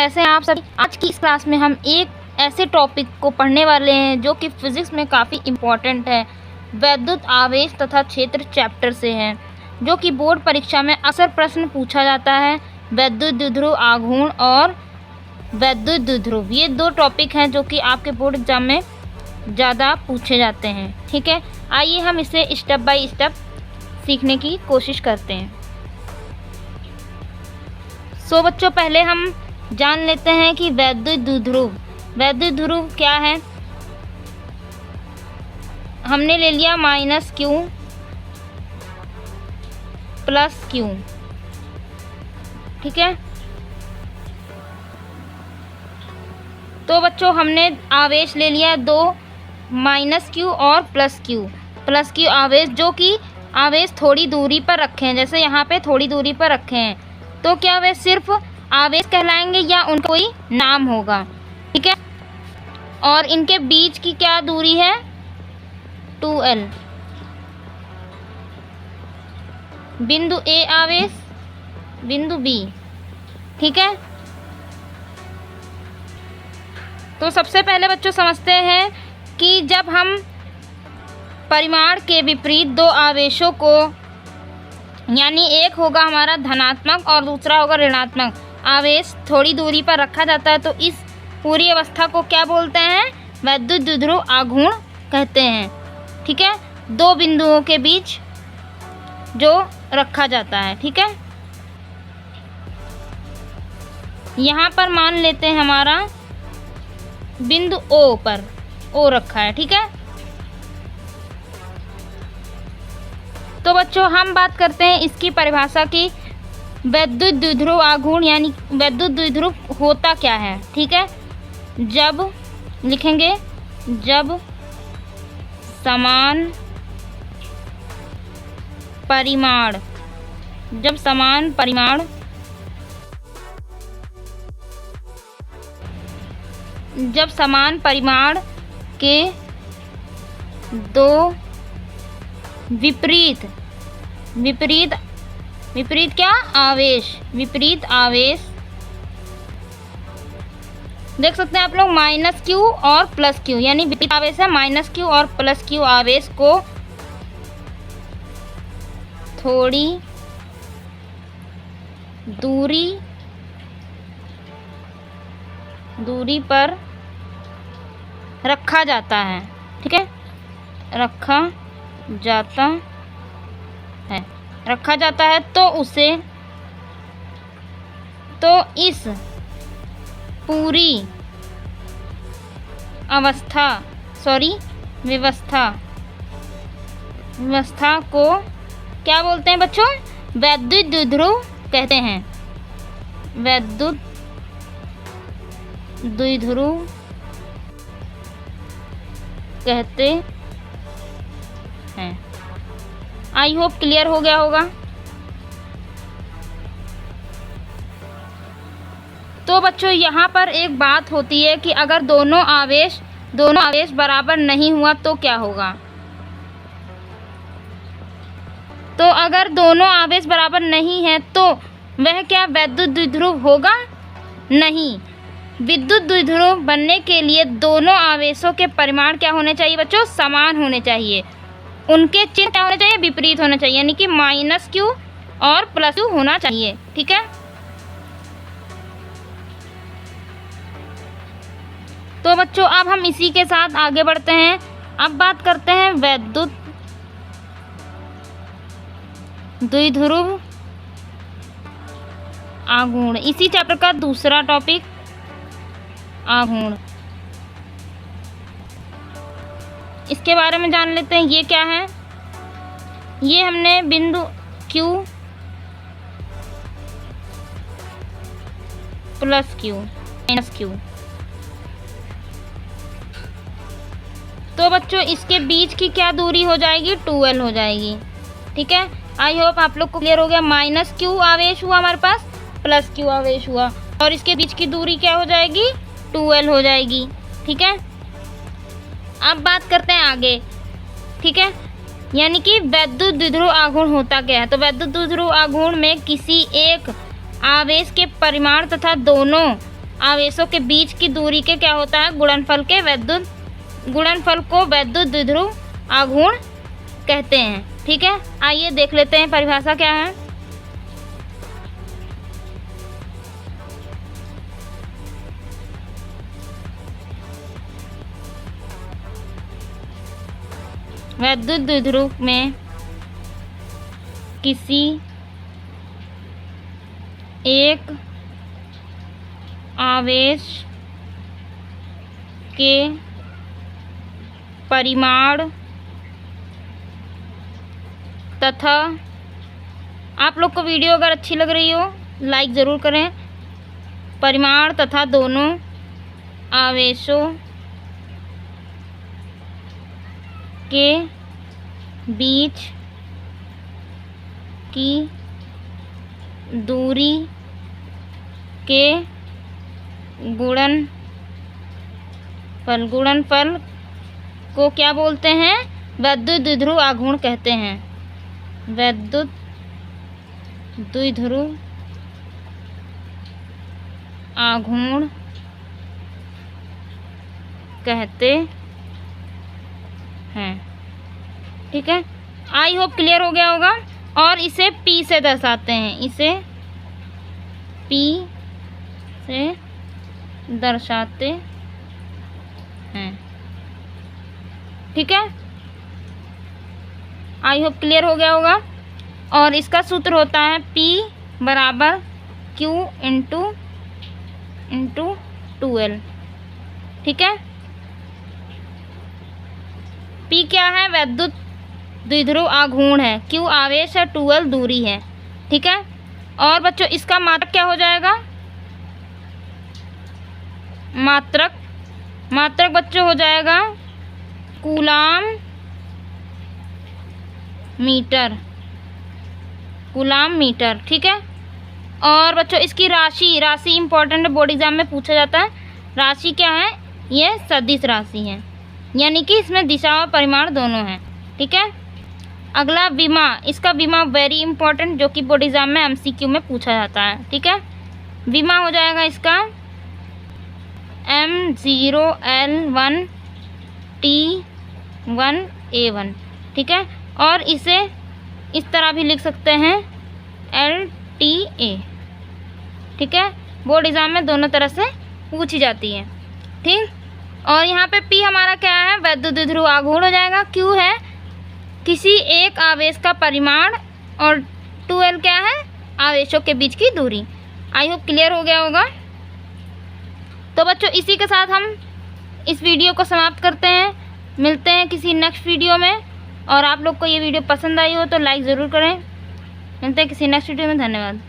कैसे हैं आप सभी। आज की इस क्लास में हम एक ऐसे टॉपिक को पढ़ने वाले हैं जो कि फिजिक्स में काफ़ी इम्पोर्टेंट है। वैद्युत आवेश तथा क्षेत्र चैप्टर से है, जो कि बोर्ड परीक्षा में अक्सर प्रश्न पूछा जाता है। वैद्युत द्विध्रुव आघूर्ण और वैद्युत द्विध्रुव, ये दो टॉपिक हैं जो कि आपके बोर्ड एग्जाम में ज़्यादा पूछे जाते हैं। ठीक है, आइए हम इसे स्टेप बाय स्टेप सीखने की कोशिश करते हैं। सो बच्चों, पहले हम जान लेते हैं कि वैद्युत द्विध्रुव क्या है। हमने ले लिया -Q + Q। ठीक है, तो बच्चों हमने आवेश ले लिया दो, -Q और +Q आवेश, जो कि आवेश थोड़ी दूरी पर रखे हैं। जैसे यहाँ पे थोड़ी दूरी पर रखे हैं, तो क्या वे सिर्फ आवेश कहलाएंगे या उनका कोई नाम होगा। ठीक है, और इनके बीच की क्या दूरी है, 2L। बिंदु A आवेश, बिंदु B। ठीक है, तो सबसे पहले बच्चों समझते हैं कि जब हम परिमाण के विपरीत दो आवेशों को, यानी एक होगा हमारा धनात्मक और दूसरा होगा ऋणात्मक आवेश, थोड़ी दूरी पर रखा जाता है, तो इस पूरी अवस्था को क्या बोलते हैं, वैद्युत द्विध्रुव आघूर्ण कहते हैं। ठीक है, दो बिंदुओं के बीच जो रखा जाता है। ठीक है, यहाँ पर मान लेते हैं हमारा बिंदु O पर O रखा है। ठीक है, तो बच्चों हम बात करते हैं इसकी परिभाषा की। वैद्युत द्विध्रुव आघूर्ण यानी वैद्युत द्विध्रुव होता क्या है। ठीक है, जब लिखेंगे, जब समान परिमाण के दो विपरीत आवेश देख सकते हैं आप लोग, -Q और +Q, यानी विपरीत आवेश है -Q और +Q आवेश को थोड़ी दूरी पर रखा जाता है। ठीक है, रखा जाता है तो इस पूरी व्यवस्था को क्या बोलते हैं बच्चों, वैद्युत द्विध्रुव कहते हैं। वैद्युत द्विध्रुव कहते हैं। आई होप क्लियर हो गया होगा। तो बच्चों यहाँ पर एक बात होती है कि अगर दोनों आवेश बराबर नहीं हुआ तो क्या होगा। तो अगर दोनों आवेश बराबर नहीं है तो वह क्या वैद्युत द्विध्रुव होगा, नहीं। विद्युत द्विध्रुव बनने के लिए दोनों आवेशों के परिमाण क्या होने चाहिए बच्चों, समान होने चाहिए। उनके चिन्ह क्या होने चाहिए, विपरीत होना चाहिए, यानी कि -Q और +Q होना चाहिए। ठीक है, तो बच्चों अब हम इसी के साथ आगे बढ़ते हैं। अब बात करते हैं वैद्युत द्विध्रुव आघूर्ण, इसी चैप्टर का दूसरा टॉपिक आघूर्ण। इसके बारे में जान लेते हैं, ये क्या है। ये हमने बिंदु Q + Q तो बच्चों इसके बीच की क्या दूरी हो जाएगी, 2L हो जाएगी। ठीक है, आई होप आप लोग को क्लियर हो गया। -Q आवेश हुआ हमारे पास, +Q आवेश हुआ, और इसके बीच की दूरी क्या हो जाएगी, 2L हो जाएगी। ठीक है, अब बात करते हैं आगे। ठीक है, यानी कि वैद्युत द्विध्रुव आघूर्ण होता क्या है। तो वैद्युत द्विध्रुव आघूर्ण में किसी एक आवेश के परिमाण तथा दोनों आवेशों के बीच की दूरी के क्या होता है, गुणनफल को वैद्युत द्विध्रुव आघूर्ण कहते हैं। ठीक है, आइए देख लेते हैं परिभाषा क्या है। वैद्युत द्विध्रुव में किसी एक आवेश के परिमाण तथा, आप लोग को वीडियो अगर अच्छी लग रही हो लाइक ज़रूर करें, परिमाण तथा दोनों आवेशों के बीच की दूरी के गुणनफल को क्या बोलते हैं, वैद्युत द्विध्रुव आघूर्ण कहते हैं। वैद्युत द्विध्रुव आघूर्ण कहते हैं। ठीक है, आई होप क्लियर हो गया होगा। और इसे P से दर्शाते हैं, इसे P से दर्शाते हैं। ठीक है, आई होप क्लियर हो गया होगा। और इसका सूत्र होता है P बराबर Q इंटू 2L। ठीक है, P क्या है, वैद्युत द्विध्रुव आघूर्ण है, Q आवेश है, 2L दूरी है। ठीक है, और बच्चों इसका मात्रक क्या हो जाएगा, मात्रक बच्चों हो जाएगा कूलाम मीटर। ठीक है, और बच्चों इसकी राशि इंपॉर्टेंट बोर्ड एग्जाम में पूछा जाता है। राशि क्या है, ये सदिश राशि है, यानी कि इसमें दिशा और परिमाण दोनों हैं। ठीक है, अगला विमा, इसका विमा वेरी इंपॉर्टेंट, जो कि बोर्ड एग्जाम में MCQ में पूछा जाता है। ठीक है, विमा हो जाएगा इसका M0L1T1A1। ठीक है, और इसे इस तरह भी लिख सकते हैं LTA। ठीक है, बोर्ड एग्जाम में दोनों तरह से पूछी जाती है। ठीक, और यहाँ पे P हमारा क्या है, वैद्युत द्विध्रुव आघूर्ण हो जाएगा। Q है किसी एक आवेश का परिमाण, और 2L क्या है, आवेशों के बीच की दूरी। आई होप क्लियर हो गया होगा। तो बच्चों इसी के साथ हम इस वीडियो को समाप्त करते हैं। मिलते हैं किसी नेक्स्ट वीडियो में, और आप लोग को ये वीडियो पसंद आई हो तो लाइक ज़रूर करें। मिलते हैं किसी नेक्स्ट वीडियो में, धन्यवाद।